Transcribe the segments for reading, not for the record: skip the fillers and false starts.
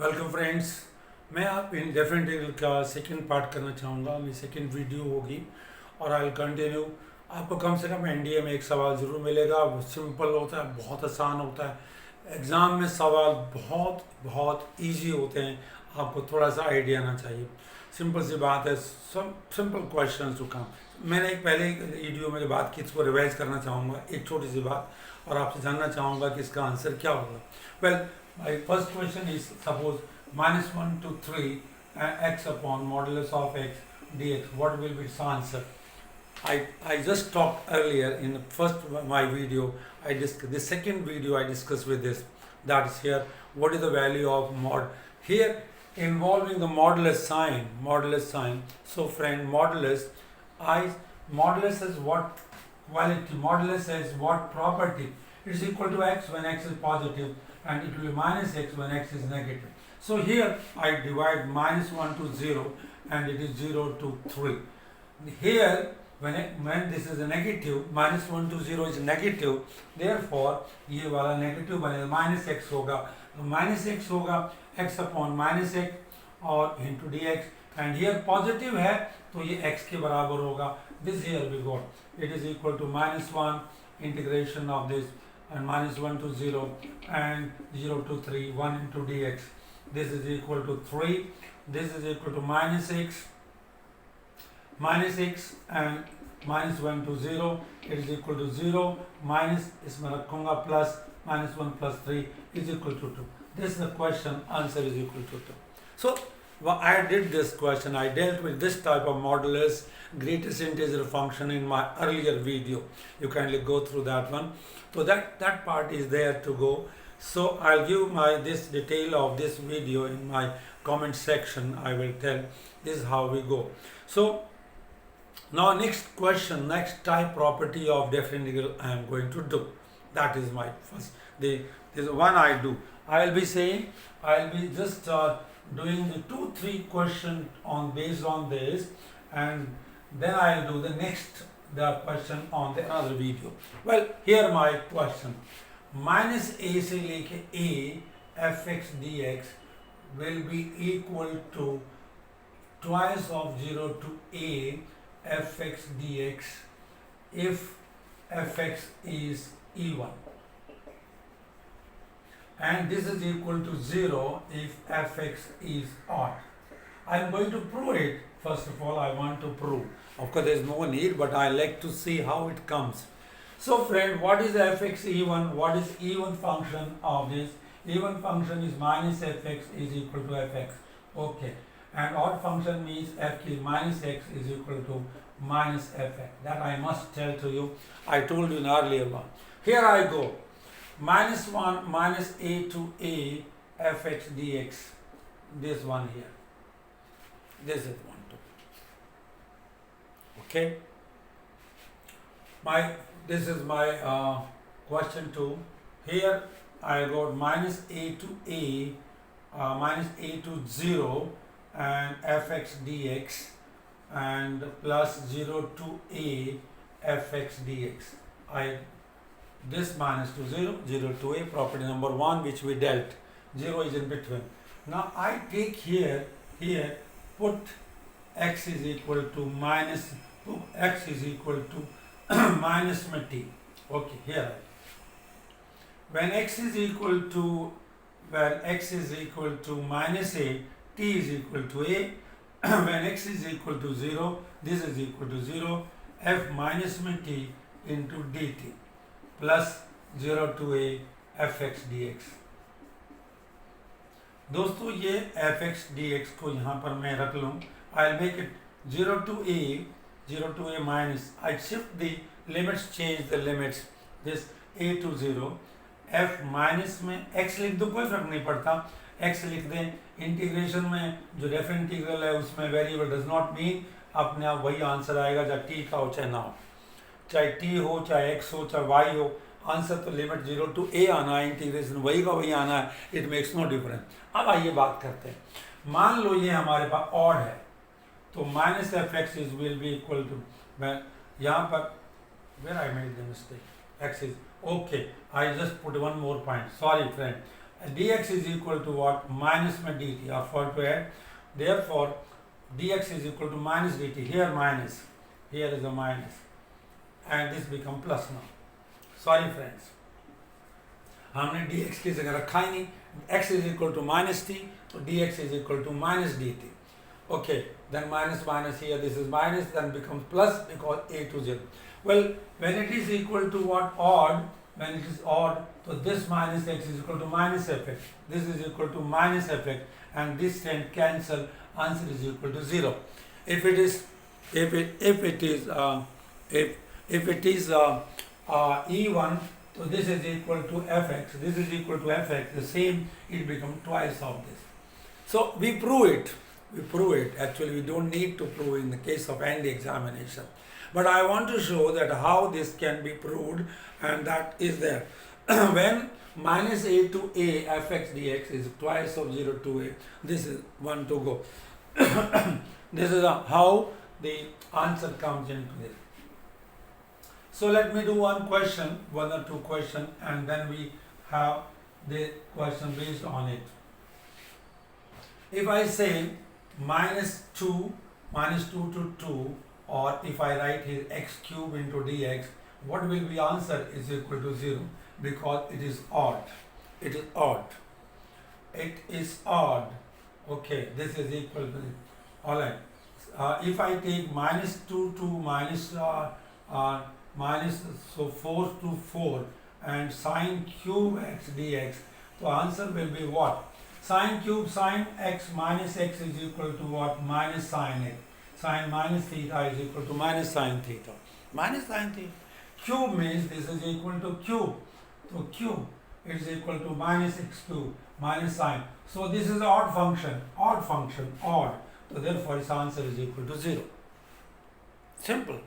Welcome friends. मैं आप इन definitely का सेकंड पार्ट करना चाहूँगा। मेरी सेकंड वीडियो होगी और आई विल कंटिन्यू। आपको कम से कम एनडीए में एक सवाल ज़रूर मिलेगा। वो सिंपल होता है, बहुत आसान होता है। एग्ज़ाम में सवाल बहुत बहुत इजी होते हैं, आपको थोड़ा सा आइडिया आना चाहिए। सिंपल सी बात है, सब सिंपल क्वेश्चन टू कम। मैंने एक पहले वीडियो में जो बात की इसको रिवाइज करना चाहूँगा, एक छोटी सी बात, और आपसे जानना चाहूँगा कि इसका आंसर क्या होगा। Well, my first question is, suppose minus 1 to 3 x upon modulus of x dx. What will be its answer? I just talked earlier in the first my video. The second video I discussed with this. That is here. What is the value of mod? Here involving the modulus sign. Modulus sign. So friend, modulus is what quality? Modulus is what property? It is equal to x when x is positive, and it will be minus x when x is negative. So here I divide minus 1 to 0 and it is 0 to 3. Here when this is a negative, minus 1 to 0 is negative, therefore ये वाला negative बनेगा, minus x होगा, minus x होगा x upon minus x और into dx, and here positive है तो ये x के बराबर होगा. This here we got, it is equal to minus 1 integration of this, and minus 1 to 0 and 0 to 3, 1 into dx. This is equal to 3. This is equal to minus x and minus 1 to 0. It is equal to 0 minus, इसमें रखूँगा plus, minus 1 plus 3 is equal to 2. This is the question, answer is equal to 2. So I did this question, I dealt with this type of modulus greatest integer function in my earlier video. You kindly go through that one. So that part is there to go. So I'll give this detail of this video in my comment section. I will tell this is how we go. So now next question, next type property of definite integral I am going to do. That is my first. This one I do. I'll be saying, I'll be just doing the 2-3 question on based on this, and then I'll do the question on the another video. Well, here my question. Minus a से लेके a fx dx will be equal to twice of 0 to a fx dx if fx is even, and this is equal to 0 if fx is odd. I am going to prove it. First of all, I want to prove. Of course, there is no need, but I like to see how it comes. So friend, what is fx even? What is even function of this? Even function is minus fx is equal to fx. Okay. And odd function means f is minus x is equal to minus fx. That I must tell to you. I told you in earlier one. Here I go. Minus 1 minus a to a fx dx. This one here. This is 1, 2. Okay. This is my question 2. Here I got minus a to 0 and fx dx, and plus 0 to a fx dx. This minus to 0, 0 to a, property number 1 which we dealt. 0 is in between. Now I take here put x is equal to minus, x is equal to minus में t. Okay, here when x is equal to minus a, t is equal to a. When x is equal to 0, this is equal to 0, f minus में t into dt plus 0 to a fx dx. दोस्तों ये fx dx को यहाँ पर मैं रख लूँ. I'll make it 0 to a minus. I shift the limits, change the limits. This a to 0, f minus में x लिख दो, कोई फर्क नहीं पड़ता. x लिख दें. इंटीग्रेशन में जो डेफिनेट इंटीग्रल है उसमें वेरिएबल डज नॉट मीन, अपने आप वही आंसर आएगा, चाहे t का हो चाहे ना हो, चाहे t हो चाहे x हो चाहे y हो. आंसर तो लिमिट 0 टू a आना है, इंटीग्रेशन वही का वही आना है. It makes no difference. अब आइए बात करते हैं. मान लो ये हमारे पास ऑड है, तो minus F X is will be equal to, यहाँ पर where I made the mistake, x is okay. I just put one more point, sorry friend. dx is equal to what? Minus my dt, or for to add. Therefore, dx is equal to minus dt. Here minus, here is a minus, and this become plus now. Sorry friends, हमने dx की जगह रखा ही नहीं. X is equal to minus t, so dx is equal to minus dt. Okay, then minus minus here, this is minus, then becomes plus because a to 0. Well, when it is equal to what? Odd, when it is odd, so this minus x is equal to minus fx, this is equal to minus fx, and this can cancel, answer is equal to 0. If it is e1, so this is equal to fx, this is equal to fx, the same, it becomes twice of this. So we prove it. Actually, we don't need to prove in the case of NDA examination. But I want to show that how this can be proved, and that is there. When minus a to a fx dx is twice of 0 to a, this is one to go. This is how the answer comes into this. So let me do one or two questions, and then we have the question based on it. If I say minus 2 to 2, or if I write here x cube into dx, what will be answer is equal to 0, because it is odd. Okay, this is equal to, alright. If I take minus 2 to minus, so 4 to 4, and sine cube x dx, so answer will be what? Sine cube sine x minus x is equal to what? Minus sine x. Sine minus theta is equal to minus sine theta. Minus sine theta. Cube means this is equal to cube. So cube is equal to minus x cube minus sine. So this is odd function. So therefore its answer is equal to 0. Simple.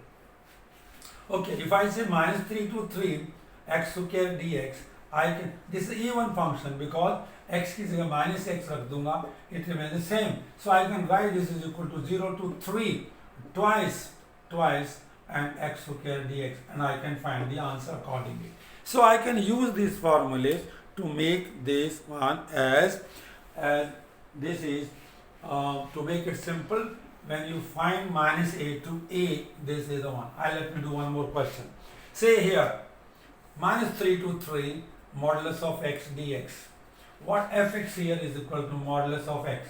Okay, if I say minus 3 to 3 x square dx, I can, this is even function because x की जगह minus x रख दूंगा, it remains the same. So I can write this is equal to 0 to 3 twice and x square dx, and I can find the answer accordingly. So I can use these formulas to make this one as this is to make it simple. When you find minus a to a, this is the one. Let me do one more question. Say here minus 3 to 3 modulus of x dx. What fx here is equal to modulus of x.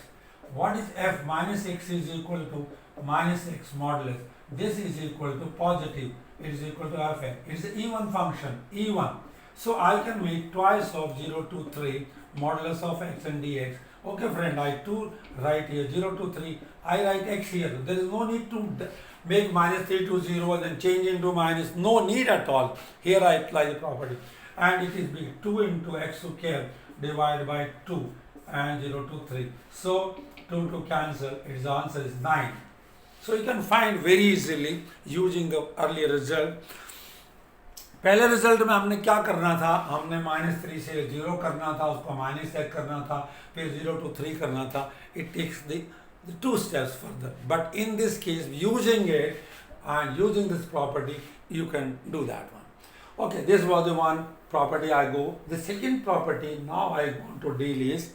What is f? Minus x is equal to minus x modulus. This is equal to positive. It is equal to fx. It is an even function, e1. So I can make twice of 0 to 3 modulus of x and dx. Okay friend, I too write here 0 to 3. I write x here. There is no need to make minus 3 to 0 and then change into minus. No need at all. Here I apply the property. And it is big 2 into x square divided by 2 and 0 to 3. So 2 to cancel, its answer is 9. So you can find very easily using the earlier result. पहले result में हमने क्या करना था? हमने minus 3 से 0 करना था, उसको minus 1 करना था, फिर 0 to 3 करना था. It takes the 2 steps further. But in this case, using it and using this property, you can do that one. Okay, this was the one property I go. The second property now I want to deal is,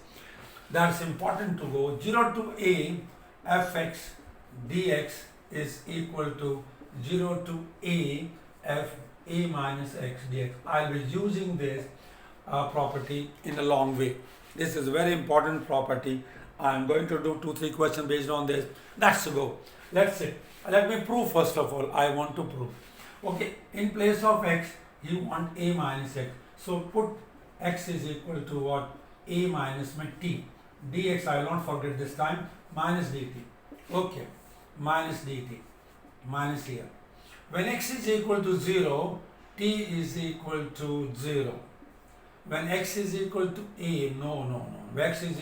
that's important to go, 0 to a fx dx is equal to 0 to a f a minus x dx. I will be using this property in a long way. This is a very important property. I am going to do 2-3 questions based on this. That's go. Let's see. Let me prove first of all. I want to prove. Okay, in place of x, you want a minus x. So put x is equal to what? A minus my t. Dx, I will not forget this time, minus dt. Okay, minus dt, minus here. When x is equal to 0, t is equal to 0. When x is equal to a, no. When x is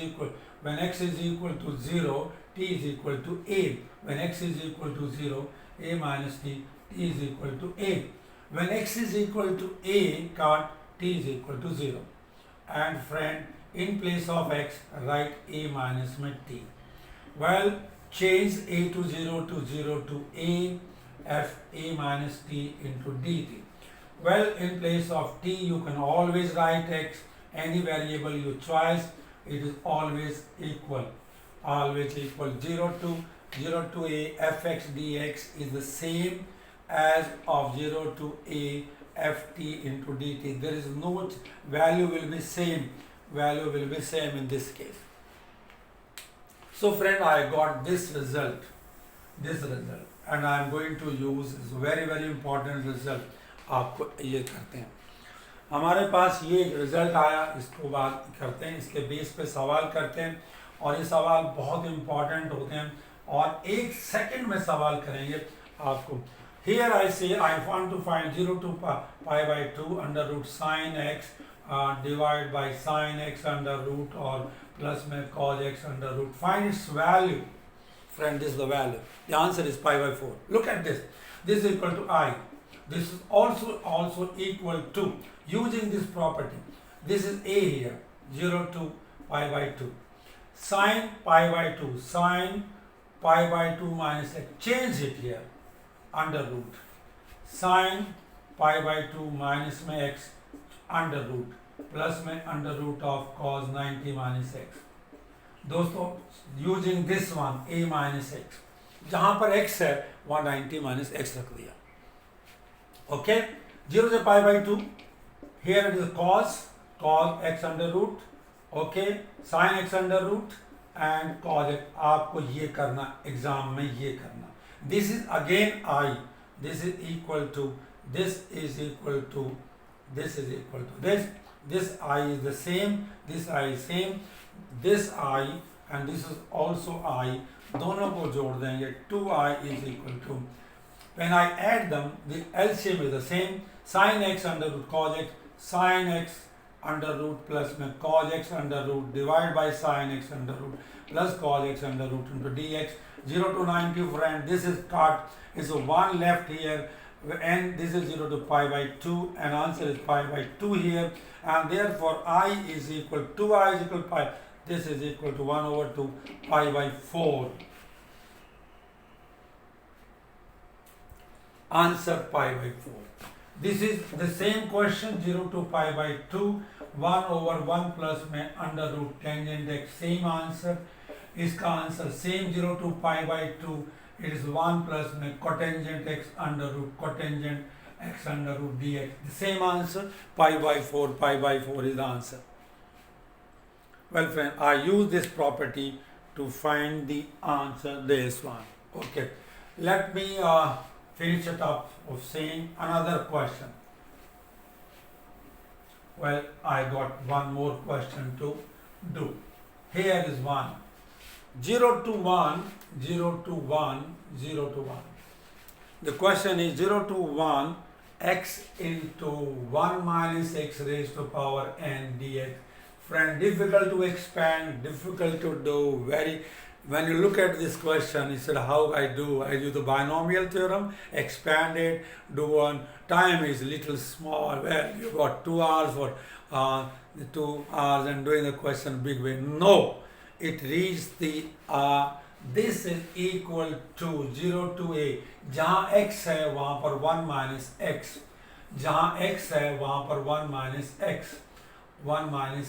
equal to 0, t is equal to a. When x is equal to 0, a minus t, t is equal to a. When x is equal to a, t is equal to 0. And friend, in place of x, write a minus my t. Well, change a to 0 to a, f a minus t into dt. Well, in place of t, you can always write x. any variable you choose, it is always equal. 0 to a fx dx is the same as of 0 to a ft into dt. There is no value will be same in this case. So friend, I got this result, and I am going to use this very important result. आपको ये करते हैं, हमारे पास ये result आया, इसको बात करते हैं, इसके बेस पे सवाल करते हैं, और ये सवाल बहुत इम्पॉर्टेंट होते हैं और 1 सेकंड में सवाल करेंगे आपको. Here I say I want to find 0 to pi by 2 under root sin x divided by sin x under root or plus में cos x under root. Find its value. Friend, this is the value. The answer is pi by 4. Look at this. This is equal to I. This is also equal to, using this property. This is a here, 0 to pi by 2. Sin pi by 2. Sin pi by 2 minus x. Change it here. Under root. Sin pi by 2 minus में x under root plus में under root of cos 90 minus x. दोस्तों, using this one a minus x, जहाँ पर x है वहाँ 90 minus x रख दिया. Okay, 0 से pi by 2. Here it is cos x under root. Okay, sin x under root and cos x. आपको ये करना, एग्जाम में ये करना. This is again I. This is equal to, this is equal to, this is equal to this. This I is the same, this I is same, this I and this is also I. दोनों को जोड़ देंगे, 2I is equal to, when I add them, the LCM is the same. Sin x under root cos x, sin x under root plus में cos x under root divided by sin x under root plus cos x under root into dx. 0 to 90, friend, this is cut, is 1 left here, and this is 0 to pi by 2, and answer is pi by 2 here, and therefore I is equal to 2I is equal to pi, this is equal to 1 over 2 pi by 4. Answer pi by 4. This is the same question, 0 to pi by 2, 1 over 1 plus में under root tangent x, same answer. इसका answer same, 0 to pi by 2, it is 1 plus में cotangent x under root cotangent x under root dx. The same answer, pi by 4 is the answer. Well friend, I use this property to find the answer, this one. Okay, let me finish it up of saying another question. Well, I got one more question to do. Here is one. 0 to 1, 0 to 1, 0 to 1. The question is 0 to 1, x into 1 minus x raised to power n dx. Friend, difficult to expand, difficult to do, when you look at this question, you said how I do the binomial theorem, expand it, do one, time is little small, well, you got 2 hours for 2 hours and doing the question big way. No. It reached the this is equal to 0 to a, जहाँ x है वहाँ पर 1 minus x, जहाँ x है वहाँ पर 1 minus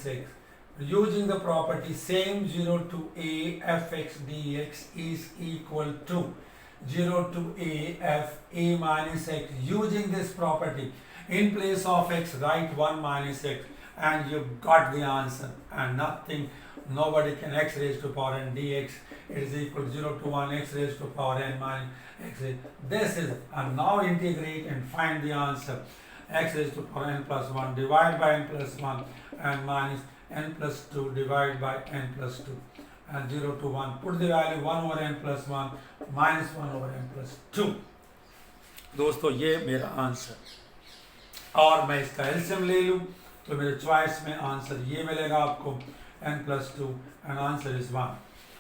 x. Using the property same, 0 to a fx dx is equal to 0 to a f a minus x. Using this property, in place of x write 1 minus x, and you got the answer, and nothing. Nobody can x raised to power n dx, it is equal to 0 to 1 x raised to power n minus x raised. This is, and now integrate and find the answer. X raised to power n plus 1 divided by n plus 1 and minus n plus 2 divided by n plus 2, and 0 to 1. Put the value 1 over n plus 1 minus 1 over n plus 2. दोस्तों, ये मेरा answer, और मैं इसका LCM ले लूँ तो मेरे चॉइस में आंसर ये मिलेगा आपको, n plus 2, and answer is 1.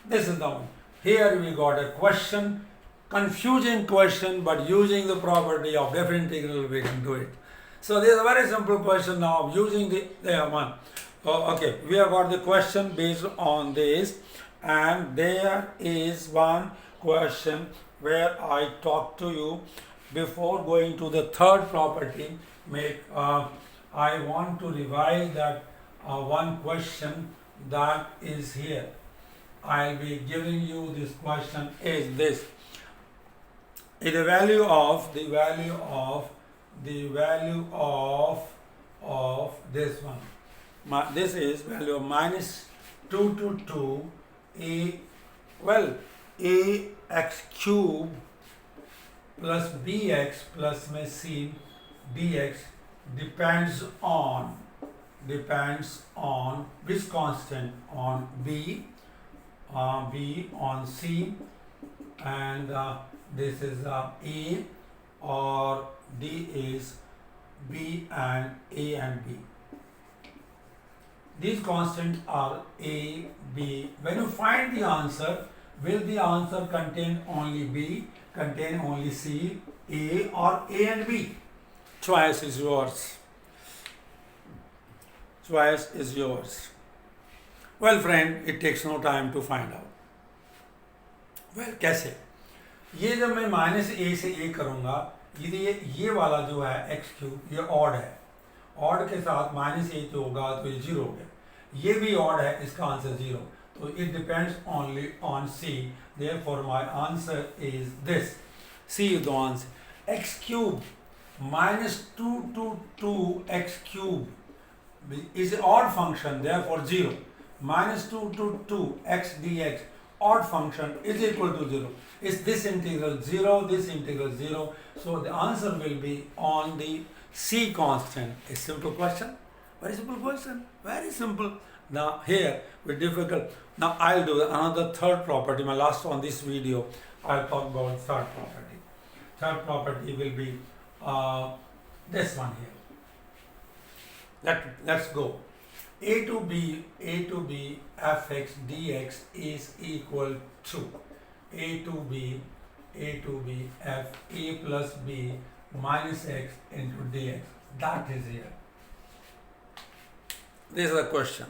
This is the one. Here we got a question, confusing question, but using the property of definite integral we can do it. So this is a very simple question now using the one. Oh, okay, we have got the question based on this, and there is one question where I talk to you before going to the third property. I want to revise that one question that is here. I'll be giving you this question is this. Is the value of this one. This is value of minus 2 to 2 ax cube plus bx plus में c dx depends on which constant, on b on c, and this is a, or d is b and a and b. These constants are a, b. When you find the answer, will the answer contain only b, contain only c, a, or a and b? Choice is yours. Choice is yours. Well friend, it takes no time to find out. Well, कैसे? ये जब मैं minus ए से ए करूँगा, ये वाला जो है एक्स क्यूब, ये ऑड है. ऑड के साथ माइनस ए जो होगा तो ये जीरो हो गया. ये भी ऑड है, इसका आंसर जीरो. तो it depends only on C. Therefore my answer is this. C is the answer. X cube minus 2 to 2x cube is an odd function, therefore 0. Minus 2 to 2x dx, odd function, is equal to 0. Is this integral 0, this integral 0? So the answer will be on the c constant. A simple question, very simple question, very simple. Now here with difficult. Now I'll do another third property. My last on this video, I'll talk about third property. Third property will be this one here. Let's go. A to b fx dx is equal to a to b f a plus b minus x into dx. That is here. This is the question.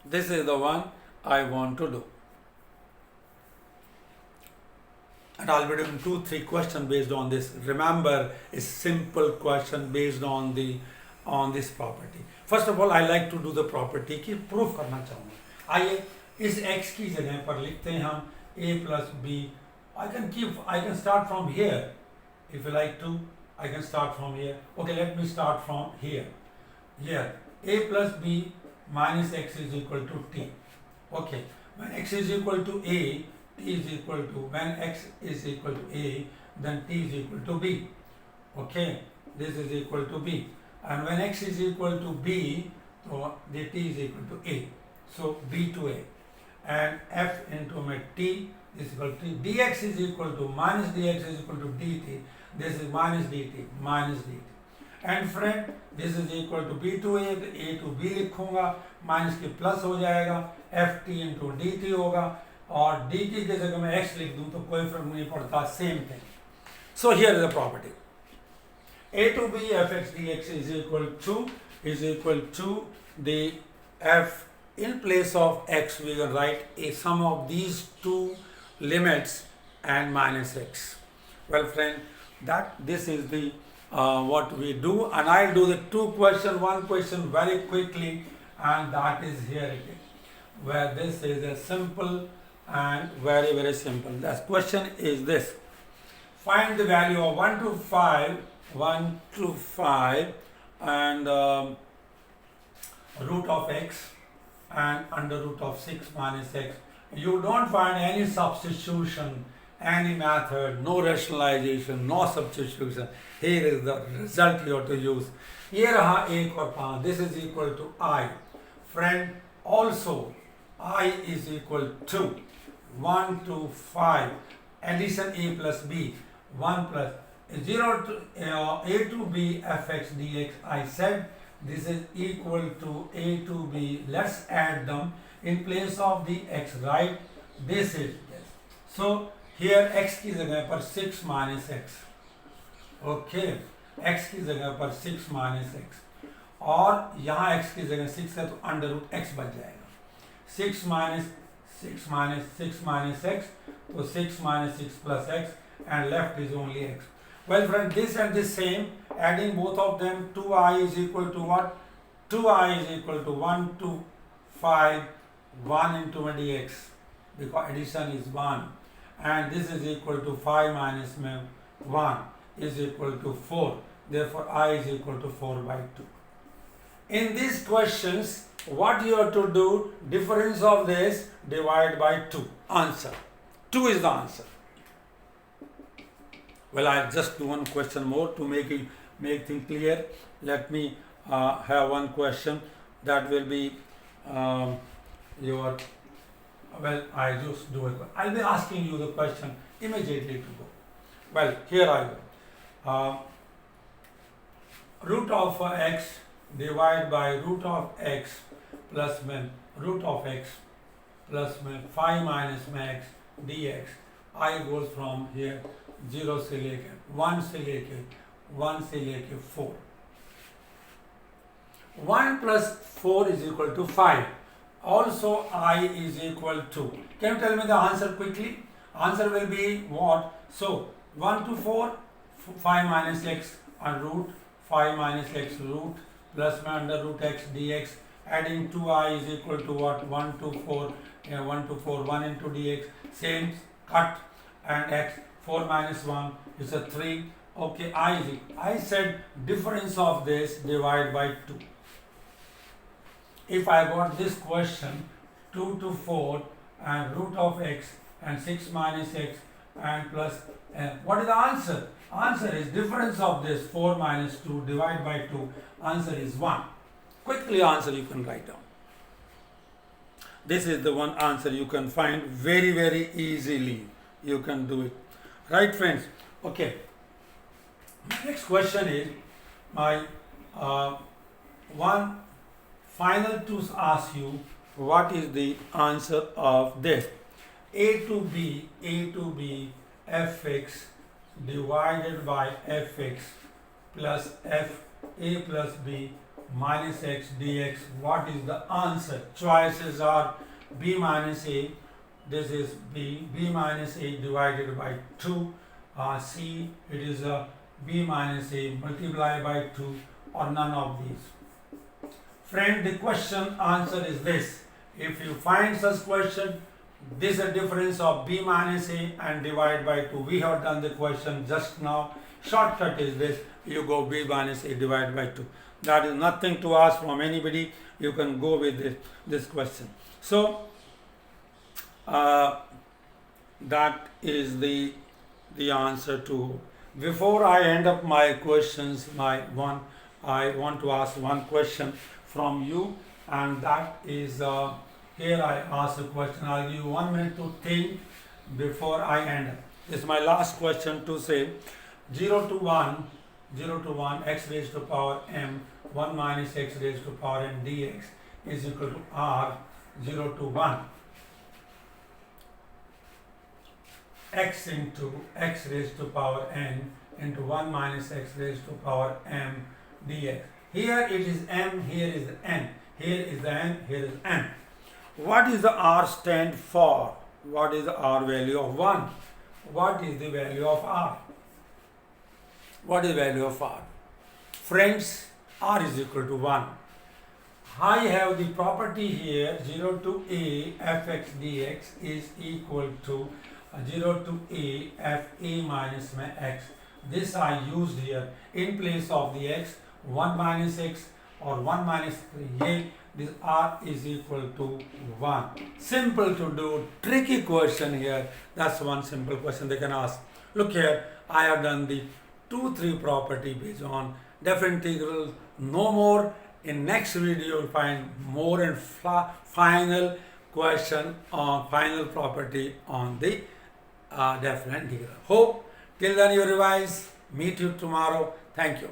This is the one I want to do. And I'll be doing 2-3 questions based on this. Remember, a simple question based on this property. First of all, I like to do the property की proof करना चाहूँगा. आइए इस x की जगह पर लिखते हैं हम a plus b. I can start from here. If you like to, I can start from here. Okay, let me start from here. Here, a plus b minus x is equal to t. Okay, when x is equal to a, t is equal to, when x is equal to a, then t is equal to b. Okay, this is equal to b. And when x is equal to b, so the t is equal to a. So b to a. And f into t is equal to t. Dx is equal to minus dx is equal to dt. This is minus dt. And friend, this is equal to b to a to b लिखूंगा, minus के plus हो जाएगा, ft into dt होगा, और dt की जगह मैं x लिख दूं तो कोई फर्क नहीं पड़ता, same thing. So here is the property. A to b fx dx is equal to the f in place of x. We can write a sum of these two limits and minus x. Well friend, this is the what we do, and I'll do the one question very quickly, and that is here again, where this is a simple and very simple. The question is this: find the value of 1 to 5 and root of x and under root of 6 minus x. You don't find any substitution, any method, no rationalization, no substitution. Here is the result you have to use. Here raha 1 और 5. This is equal to I. Friend, also I is equal to 1 to 5. Addition a plus b. 1 plus 0 to a to b fx dx. I said this is equal to a to b. Let's add them in place of the x, right? This is this. So here x की जगह पर 6 minus x. Okay, x की जगह पर 6 minus x, और यहाँ x की जगह 6 है तो अंडर रूट x बच जाएगा. 6 minus x, तो 6 minus 6 plus x, and left is only x. Well friend, this and this same, adding both of them, 2i is equal to what? 2i is equal to 1 to 5, 1 into dx, because addition is 1, and this is equal to 5 minus 1 is equal to 4. Therefore, I is equal to 4 by 2. In these questions, what you have to do, difference of this, divide by 2. Answer. 2 is the answer. Well, I'll just do one question more to make things clear. Let me have one question that will be I just do it. I'll be asking you the question immediately to go. Well, here I go. Root of x divided by root of x plus root of x plus 5 minus x dx. I goes from here 0 से लेकर 1 से लेकर 1 से लेकर 4. 1 plus 4 is equal to 5. Also, I is equal to. Can you tell me the answer quickly? Answer will be what? So, 1 to 4, 5 minus x and root, 5 minus x root plus under root x dx. Adding 2i is equal to what? 1 to 4, 1 to 4, 1 into dx. Same cut and x. 4 minus 1 is a 3. Okay, I said difference of this divide by 2. If I got this question 2 to 4 and root of x and 6 minus x and plus what is the answer? Answer is difference of this 4 minus 2 divided by 2. Answer is 1. Quickly answer you can write down. This is the one answer you can find very easily. You can do it. Right, friends? Okay. Next question is my one final to ask you what is the answer of this. A to B fx divided by fx plus f a plus b minus x dx. What is the answer? Choices are b minus a, this is b minus a divided by 2, c it is a b minus a multiplied by 2, or none of these. Friend, the question answer is this. If you find such question, this is a difference of b minus a and divide by 2. We have done the question just now. Shortcut is this. You go b minus a divided by 2. That is nothing to ask from anybody. You can go with this question. So, that is the answer to. Before I end up my questions, I want to ask one question from you, and that is here I ask a question. I'll give you 1 minute to think before I end up. This is my last question to say 0 to 1 x raised to power m 1 minus x raised to power n dx is equal to r 0 to 1 x into x raised to power n into 1 minus x raised to power m dx. Here it is m, here is n, here is the n, here is n. What is the r stand for? What is the r value of 1? What is the value of r? What is the value of r? Friends, r is equal to 1. I have the property here 0 to a fx dx is equal to 0 to a f a minus my x. This I used here in place of the x, 1 minus x or 1 minus 3a. This r is equal to 1. Simple to do, tricky question here. That's one simple question they can ask. Look here, I have done the 2-3 property based on definite integral, no more. In next video you'll find more and final question on final property on the definite integral. Hope till then you revise. Meet you tomorrow. Thank you.